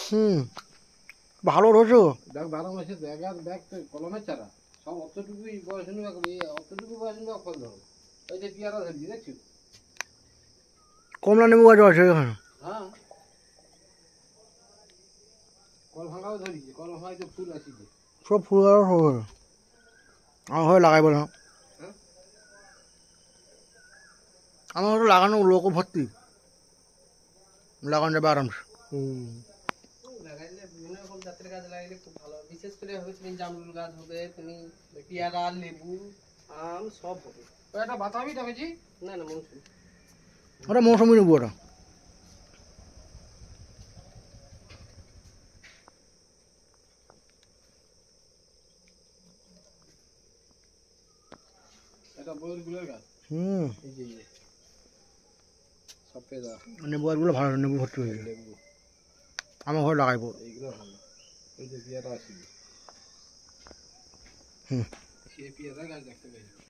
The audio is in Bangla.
হুম, ভালো রয়েছে। দেখ 12 মাসে দেখ আর দেখ কলমের চারা সব অতটুকুই বয়স অতটুকু বয়স ফল ধরো। ওই যে পেয়ারা ধরছি দেখছো? কমলা লেবু গাছও আছে এখানে। হ্যাঁ, কল ভাঙাও ধরিছে, কল ভাঙায় তো ফুল আসিছে। সব ফুল গাছ সব হয়েছে। আমার ঘরে লাগাইব না। হ্যাঁ, আমার ঘরে লাগানো লোকও ভর্তি, লাগানো যাবে আরামসে। লাগাইলে বিভিন্ন রকম জাতের গাছ লাগাইলে খুব ভালো, বিশেষ করে হবে তুমি জামরুল গাছ হবে, তুমি পেয়ারা, লেবু, আম সব হবে। ওই একটা বাতাবি দেখেছি। না না মৌসুমি। ওটা মৌসুমি নেবু ওটা। এটা বইয়ের গুলের গাছ। হুম, এই যে সব পেয়ে যাওয়া নেবু গাছগুলো ভালো, নেবু ভর্তি হয়েছে। লেবু আমার ঘরে লাগাইবো। এইগুলো ভালো। ওই যে পেয়ারা আসিছে। হুম। সে পেয়ারা গাছ দেখতে পাই।